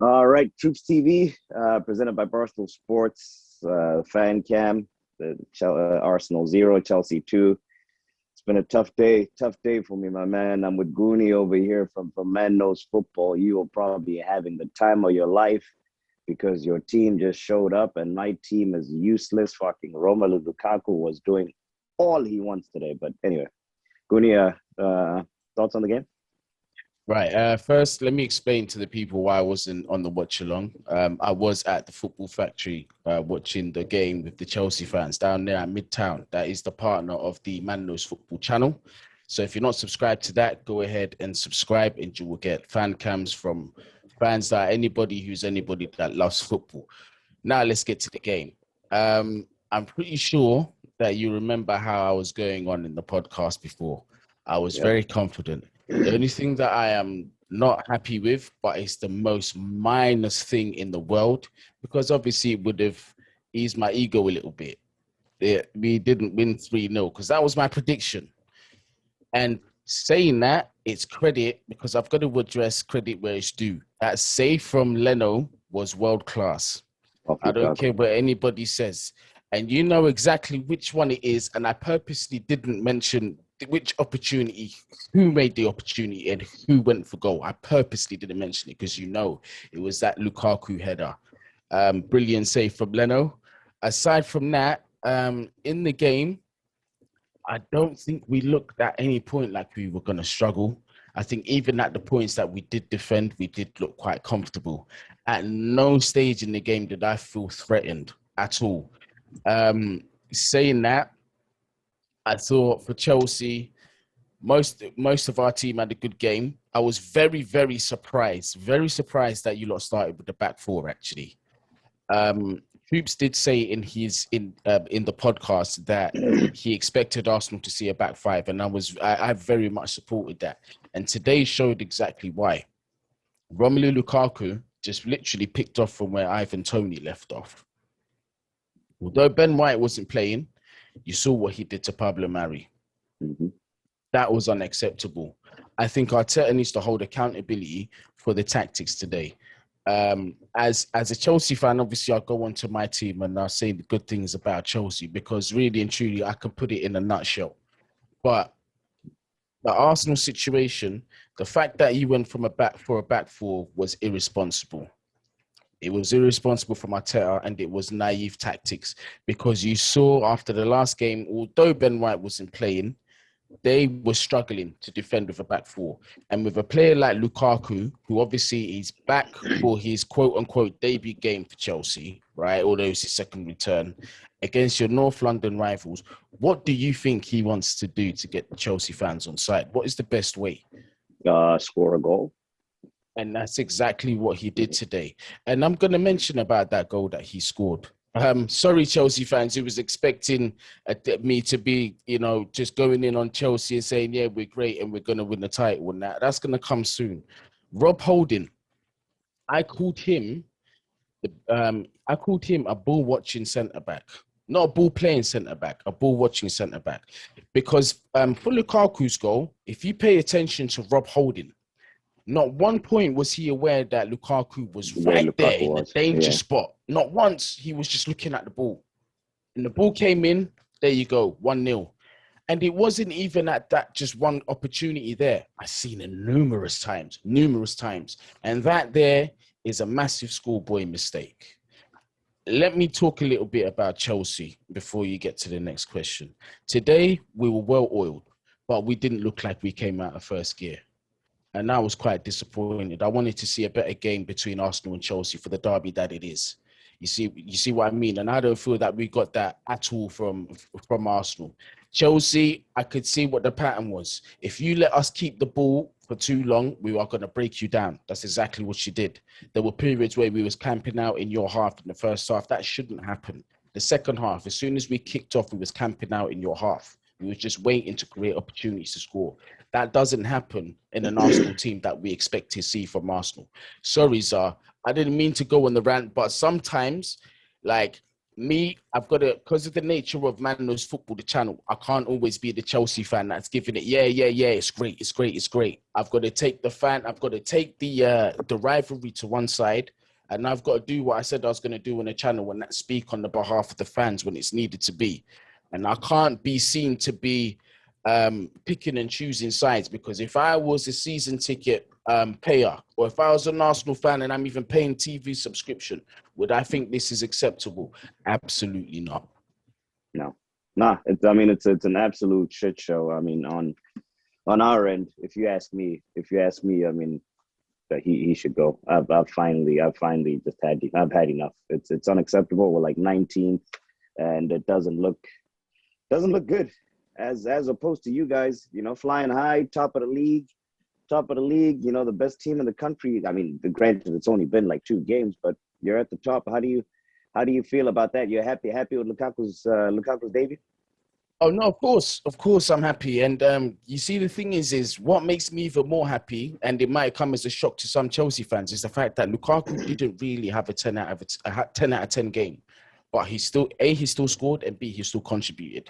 All right, TroopzTV, presented by Barstool Sports, fan cam, Arsenal 0, Chelsea 2. It's been a tough day for me, my man. I'm with Guni over here from Man Knows Football. You will probably be having the time of your life because your team just showed up and my team is useless. Fucking Romelu Lukaku was doing all he wants today. But anyway, Guni, thoughts on the game? Right. First, let me explain to the people why I wasn't on the watch along. I was at the Football Factory watching the game with the Chelsea fans down there at Midtown. That is the partner of the Man Knows Football channel. So if you're not subscribed to that, go ahead and subscribe, and you will get fan cams from fans anybody that loves football. Now let's get to the game. I'm pretty sure that you remember how I was going on in the podcast before. I was Yep. very confident. The only thing that I am not happy with, but it's the most minus thing in the world, because obviously it would have eased my ego a little bit. We didn't win 3-0 because that was my prediction. And saying that, it's credit because I've got to address credit where it's due. That save from Leno was world class. I don't care what anybody says. And you know exactly which one it is. And I purposely didn't mention which opportunity, who made the opportunity and who went for goal. I purposely didn't mention it because you know it was that Lukaku header. Brilliant save from Leno. Aside from that, in the game, I don't think we looked at any point like we were going to struggle. I think even at the points that we did defend, we did look quite comfortable. At no stage in the game did I feel threatened at all. Saying that, I thought for Chelsea, most of our team had a good game. I was very surprised that you lot started with the back four. Actually, Troops did say in the podcast that he expected Arsenal to see a back five, and I very much supported that. And today showed exactly why. Romelu Lukaku just literally picked off from where Ivan Toney left off. Although Ben White wasn't playing, you saw what he did to Pablo Mari. Mm-hmm. That was unacceptable. I think Arteta needs to hold accountability for the tactics today. As a Chelsea fan, obviously I'll go on to my team and I'll say the good things about Chelsea because really and truly I can put it in a nutshell. But the Arsenal situation, the fact that he went from a back four was irresponsible. It was irresponsible from Arteta and it was naive tactics because you saw after the last game, although Ben White wasn't playing, they were struggling to defend with a back four. And with a player like Lukaku, who obviously is back for his quote-unquote debut game for Chelsea, right? Although it's his second return, against your North London rivals, what do you think he wants to do to get the Chelsea fans on side? What is the best way? Score a goal. And that's exactly what he did today. And I'm going to mention about that goal that he scored. Sorry, Chelsea fans, who was expecting me to be, just going in on Chelsea and saying, yeah, we're great and we're going to win the title. And that's going to come soon. Rob Holding, I called him a ball watching centre back, not a ball playing centre back, a ball watching centre back. Because for Lukaku's goal, if you pay attention to Rob Holding, not one point was he aware that Lukaku was right there in the danger spot. Not once. He was just looking at the ball. And the ball came in, there you go, 1-0. And it wasn't even at that just one opportunity there. I've seen it numerous times. And that there is a massive schoolboy mistake. Let me talk a little bit about Chelsea before you get to the next question. Today, we were well oiled, but we didn't look like we came out of first gear. And I was quite disappointed. I wanted to see a better game between Arsenal and Chelsea for the derby that it is. You see what I mean? And I don't feel that we got that at all from Arsenal. Chelsea, I could see what the pattern was. If you let us keep the ball for too long, we are going to break you down. That's exactly what she did. There were periods where we was camping out in your half in the first half. That shouldn't happen. The second half, as soon as we kicked off, we was camping out in your half. We was just waiting to create opportunities to score. That doesn't happen in an Arsenal team that we expect to see from Arsenal. Sorry, Zah. I didn't mean to go on the rant, but sometimes, I've got to, because of the nature of Man Knows Football, the channel, I can't always be the Chelsea fan that's giving it, yeah, it's great, it's great, it's great. I've got to take I've got to take the rivalry to one side, and I've got to do what I said I was going to do on the channel and that speak on the behalf of the fans when it's needed to be. And I can't be seen to be picking and choosing sides, because if I was a season ticket payer, or if I was an Arsenal fan and I'm even paying TV subscription, would I think this is acceptable? Absolutely not. No, nah. It's an absolute shit show. I mean, on our end, if you ask me, I mean, that he should go. I've finally just I've had enough. It's unacceptable. We're like 19th, and it doesn't look good. As opposed to you guys, you know, flying high, top of the league, you know, the best team in the country. I mean, granted, it's only been like 2 games, but you're at the top. How do you feel about that? You're happy with Lukaku's debut? Oh no, of course, I'm happy. And you see, the thing is what makes me even more happy, and it might come as a shock to some Chelsea fans, is the fact that Lukaku didn't really have a 10 out of 10 game, but he still scored, and B, he still contributed.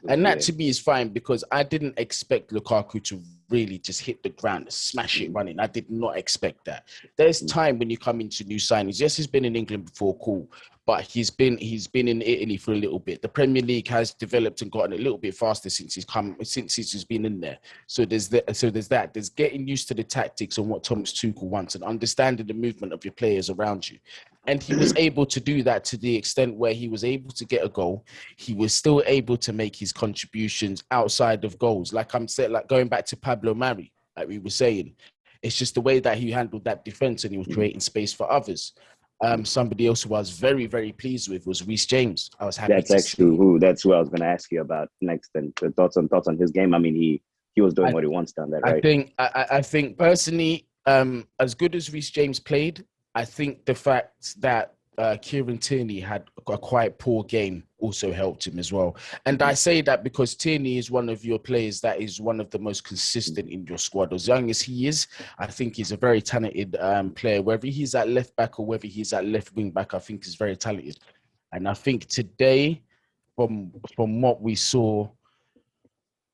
And that to me is fine, because I didn't expect Lukaku to really just hit the ground, smash it running. I did not expect that. There's time when you come into new signings. Yes, he's been in England before, cool, but he's been in Italy for a little bit. The Premier League has developed and gotten a little bit faster since he's been in there. So there's that. There's getting used to the tactics and what Thomas Tuchel wants, and understanding the movement of your players around you. And he was able to do that to the extent where he was able to get a goal. He was still able to make his contributions outside of goals. Like I'm saying, like going back to Pablo Mari, like we were saying, it's just the way that he handled that defense, and he was creating space for others. Somebody else who I was very, very pleased with was Reece James. I was happy. That's who I was going to ask you about next, and thoughts on his game. I mean, he was doing what he wants down there, right? I think personally, as good as Reece James played, I think the fact that Kieran Tierney had a quite poor game also helped him as well. And I say that because Tierney is one of your players that is one of the most consistent in your squad. As young as he is, I think he's a very talented player. Whether he's at left back or whether he's at left wing back, I think he's very talented. And I think today, from what we saw,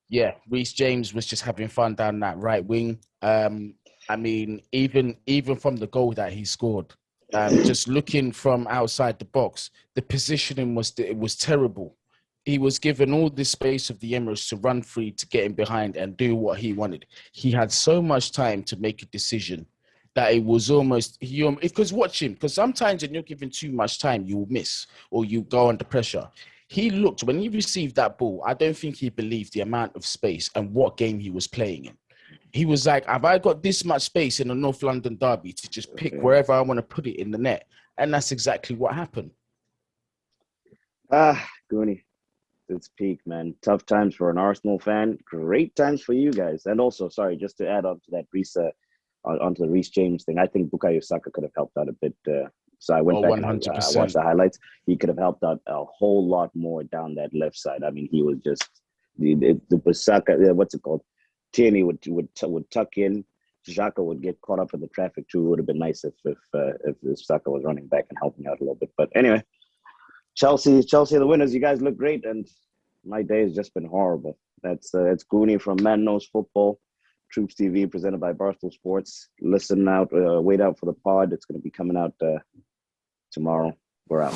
yeah, Reece James was just having fun down that right wing. I mean, even from the goal that he scored, just looking from outside the box, the positioning was terrible. He was given all the space of the Emirates to run free, to get in behind and do what he wanted. He had so much time to make a decision that it was almost, because watch him, because sometimes when you're given too much time, you will miss or you go under pressure. He looked, when he received that ball, I don't think he believed the amount of space and what game he was playing in. He was like, have I got this much space in a North London derby to just pick wherever I want to put it in the net? And that's exactly what happened. Guni, it's peak, man. Tough times for an Arsenal fan. Great times for you guys. And also, sorry, just to add on to that onto the Reece James thing, I think Bukayo Saka could have helped out a bit. So I went back 100%. And I watched the highlights. He could have helped out a whole lot more down that left side. I mean, he was just the Saka. What's it called? Tierney would tuck in. Xhaka would get caught up in the traffic too. It would have been nice if Saka was running back and helping out a little bit. But anyway, Chelsea are the winners. You guys look great, and my day has just been horrible. It's Guni from Man Knows Football, TroopzTV, presented by Barstool Sports. Listen out, wait out for the pod. It's going to be coming out tomorrow. We're out.